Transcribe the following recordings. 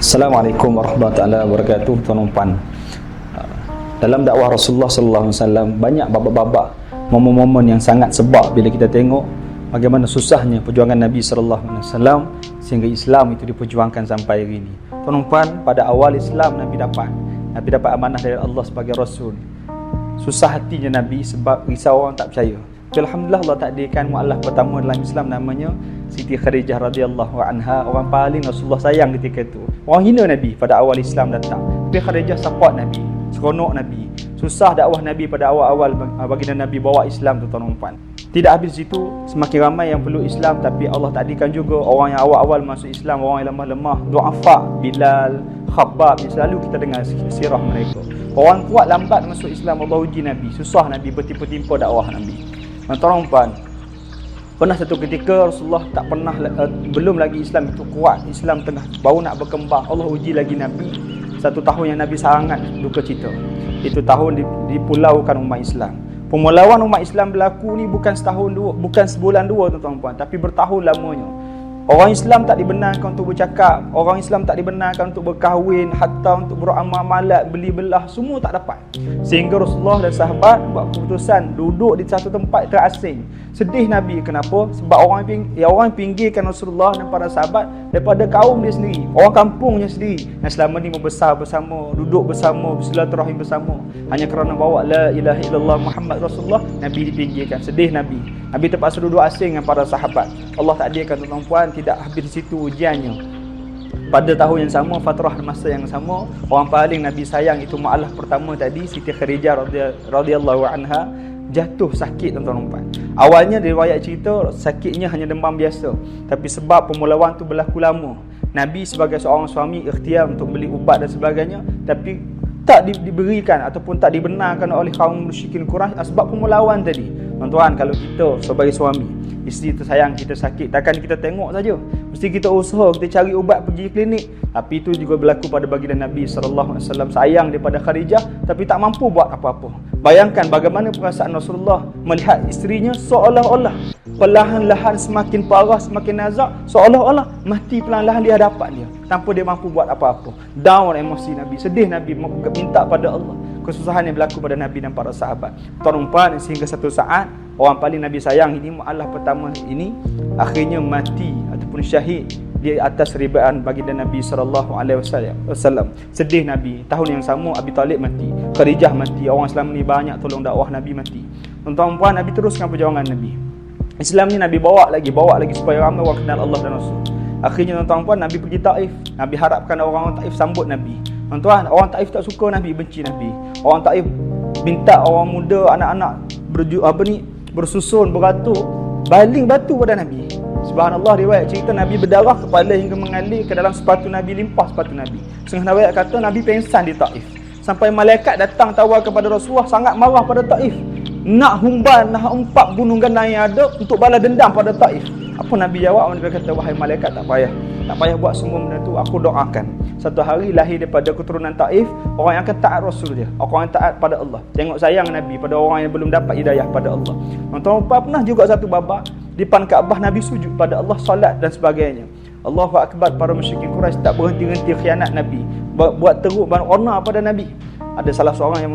Assalamualaikum warahmatullahi wabarakatuh, tuan-tuan. Dalam dakwah Rasulullah sallallahu alaihi wasallam banyak babak-babak, momen-momen yang sangat sebab bila kita tengok bagaimana susahnya perjuangan Nabi sallallahu alaihi wasallam sehingga Islam itu diperjuangkan sampai hari ini. Tuan-tuan, pada awal Islam Nabi dapat amanah dari Allah sebagai rasul. Susah hatinya Nabi sebab risau orang tak percaya. Alhamdulillah Allah takdirkan mualaf pertama dalam Islam namanya Siti Khadijah radhiyallahu anha, orang paling Rasulullah sayang ketika itu. Orang hina Nabi pada awal Islam datang, tapi Khadijah support Nabi, seronok Nabi. Susah dakwah Nabi pada awal-awal baginda Nabi bawa Islam tu, tuan-tuan. Tidak habis situ, semakin ramai yang perlu Islam, tapi Allah takdirkan juga orang yang awal-awal masuk Islam, orang yang lemah-lemah, du'afa, Bilal, Khabbab, selalu kita dengar sirah mereka. Orang kuat lambat masuk Islam, Allah uji Nabi, susah Nabi bertimpa-timpa dakwah Nabi. Tuan-tuan, pernah satu ketika Rasulullah tak pernah, belum lagi Islam itu kuat, Islam tengah baru nak berkembang, Allah uji lagi Nabi. Satu tahun yang Nabi sangat duka cita, itu tahun dipulaukan umat Islam. Pemulauan umat Islam berlaku ni bukan setahun dua, bukan sebulan dua, tuan-tuan, tapi bertahun lamanya. Orang Islam tak dibenarkan untuk bercakap, orang Islam tak dibenarkan untuk berkahwin, hatta untuk beramal-amalat, beli belah, semua tak dapat. Sehingga Rasulullah dan sahabat buat keputusan duduk di satu tempat terasing. Sedih Nabi, kenapa? Sebab orang pinggirkan Rasulullah dan para sahabat daripada kaum dia sendiri, orang kampungnya sendiri, yang selama ni membesar bersama, duduk bersama, bersilaturahim bersama. Hanya kerana bawa la ilaha illallah Muhammad Rasulullah, Nabi dipinggirkan. Sedih Nabi. Nabi terpaksa duduk asing dengan para sahabat. Allah takdirkan, tuan-tuan, tidak habis di situ ujiannya. Pada tahun yang sama, fatrah masa yang sama, orang paling Nabi sayang itu mualaf pertama tadi, Siti Khadijah radhiyallahu anha, jatuh sakit, tuan-tuan. Awalnya riwayat cerita sakitnya hanya demam biasa, tapi sebab pemulauan tu berlaku lama, Nabi sebagai seorang suami ikhtiar untuk beli ubat dan sebagainya, tapi tak diberikan ataupun tak dibenarkan oleh kaum musyrikin Quraisy sebab pemulauan tadi. Tuan-tuan, kalau kita sebagai suami, isteri tersayang kita sakit, takkan kita tengok saja, mesti kita usaha, kita cari ubat, pergi klinik. Tapi itu juga berlaku pada baginda Nabi sallallahu alaihi wasallam, sayang daripada Khadijah tapi tak mampu buat apa-apa. Bayangkan bagaimana perasaan Rasulullah melihat isterinya seolah-olah perlahan-lahan semakin parah, semakin nazak, seolah-olah mati perlahan-lahan di hadapan dia tanpa dia mampu buat apa-apa. Down emosi Nabi, sedih Nabi, minta pada Allah. Kesusahan yang berlaku pada Nabi dan para sahabat, tuan-tuan, sehingga satu saat orang paling Nabi sayang ini, mualaf pertama ini, akhirnya mati ataupun syahid di atas ribaan baginda Nabi sallallahu alaihi wasallam. Sedih Nabi. Tahun yang sama Abi Talib mati, Khadijah mati, orang Islam ni banyak tolong dakwah Nabi mati. Tuan-tuan, Nabi teruskan perjuangan Nabi. Islam ni Nabi bawa lagi supaya ramai orang kenal Allah dan Rasul. Akhirnya, tuan-tuan, Nabi pergi Taif. Nabi harapkan orang Taif sambut Nabi. Tuan-tuan, orang Taif tak suka Nabi, benci Nabi. Orang Taif minta orang muda, anak-anak bersusun, beratur, baling batu pada Nabi. Subhanallah, riwayat cerita Nabi berdarah kepala hingga mengalir ke dalam sepatu Nabi, limpah sepatu Nabi. Setengah riwayat kata Nabi pengsan di Taif. Sampai malaikat datang tawar kepada Rasulullah, sangat marah pada Taif. Nak humban, nak umpat gunung gandang yang ada untuk balas dendam pada Taif. Apa Nabi jawab? Nabi kata, wahai malaikat, tak payah buat semua benda tu, aku doakan satu hari lahir daripada keturunan Taif orang yang akan taat Rasul dia, orang yang taat pada Allah. Tengok sayang Nabi pada orang yang belum dapat hidayah pada Allah. Tuan-tuan, pernah juga satu babak di depan Kaabah Nabi sujud pada Allah, solat dan sebagainya. Allahu Akbar, para musyrikin Quraisy tak berhenti-henti khianat Nabi, buat teruk warna pada Nabi. Ada salah seorang yang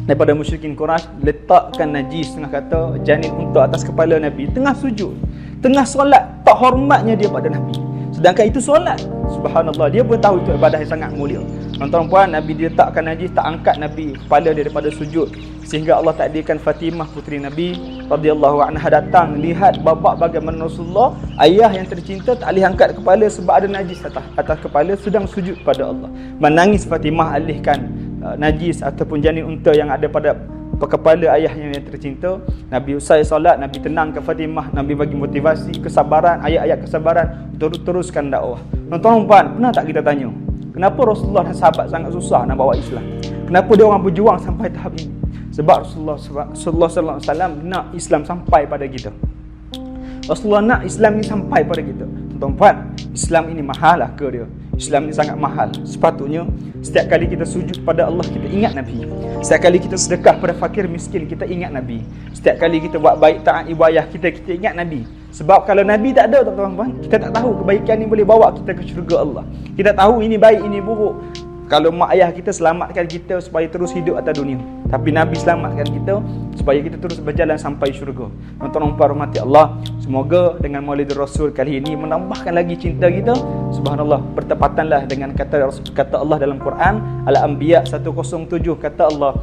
daripada musyrikin Quraisy letakkan najis, tengah kata janin unta atas kepala Nabi, tengah sujud, tengah solat, tak hormatnya dia pada Nabi. Sedangkan itu solat. Subhanallah, dia pun tahu itu ibadah yang sangat mulia. Tuan-tuan puan, Nabi diletakkan najis, tak angkat Nabi kepala dia daripada sujud, sehingga Allah takdirkan Fatimah puteri Nabi radhiyallahu anha datang lihat babak bagaimana Rasulullah, ayah yang tercinta, tak boleh angkat kepala sebab ada najis atas kepala, sedang sujud pada Allah. Menangis Fatimah alihkan najis ataupun janin unta yang ada pada kepala ayahnya yang tercinta. Nabi usai solat, Nabi tenangkan Fatimah, Nabi bagi motivasi, kesabaran, ayat-ayat kesabaran, teruskan dakwah. Tuan-tuan, pernah tak kita tanya, kenapa Rasulullah dan sahabat sangat susah nak bawa Islam? Kenapa dia orang berjuang sampai tahap ini? Sebab Rasulullah sallallahu alaihi wasallam nak Islam sampai pada kita. Rasulullah nak Islam ini sampai pada kita. Tuan-tuan, Islam ini mahal ke dia? Islam ini sangat mahal. Sepatutnya setiap kali kita sujud pada Allah, kita ingat Nabi. Setiap kali kita sedekah pada fakir miskin, kita ingat Nabi. Setiap kali kita buat baik taat ibadah, kita ingat Nabi. Sebab kalau Nabi tak ada, tuan-tuan, kita tak tahu kebaikan ni boleh bawa kita ke syurga Allah. Kita tahu ini baik, ini buruk. Kalau mak ayah kita selamatkan kita supaya terus hidup atas dunia, tapi Nabi selamatkan kita supaya kita terus berjalan sampai syurga. Tuan-tuan hormati Allah, semoga dengan Maulid Rasul kali ini menambahkan lagi cinta kita. Subhanallah, bertepatanlah dengan kata Allah dalam Quran Al-Anbiya 107, kata Allah,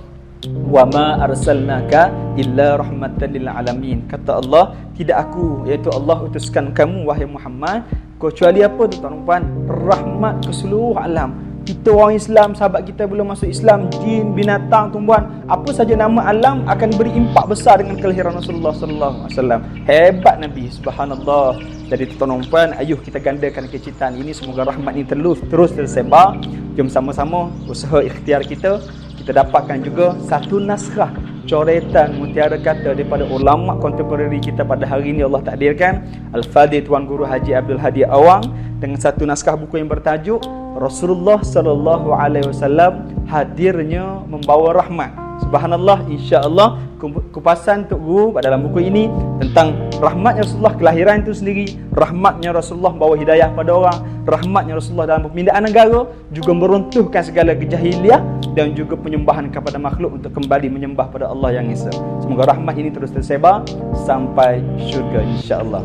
wa ma arsalnaka illa rahmatan lil alamin. Kata Allah, tidak aku, iaitu Allah, utuskan kamu wahai Muhammad kecuali apa, tuan-tuan? Rahmat ke seluruh alam. Kita orang Islam, sahabat kita belum masuk Islam, jin, binatang, tumbuhan, apa saja nama alam akan beri impak besar dengan kelahiran Rasulullah sallallahu alaihi wasallam. Hebat Nabi, subhanallah. Jadi tuan-tuan, ayuh kita gandakan kecitaan ini, semoga rahmat ini terus tersebar. Jom sama-sama usaha ikhtiar kita dapatkan juga satu naskah coretan mutiara kata daripada ulama kontemporari kita pada hari ini Allah takdirkan, Al-Fadhil Tuan Guru Haji Abdul Hadi Awang, dengan satu naskah buku yang bertajuk Rasulullah sallallahu alaihi wasallam hadirnya membawa rahmat. Subhanallah, insya-Allah kupasan Tok Guru dalam buku ini tentang rahmatnya Rasulullah, kelahiran itu sendiri, rahmatnya Rasulullah bawa hidayah pada orang, rahmatnya Rasulullah dalam pemindaan negara, juga meruntuhkan segala kejahiliah dan juga penyembahan kepada makhluk untuk kembali menyembah pada Allah yang Esa. Semoga rahmat ini terus tersebar sampai syurga, insya-Allah.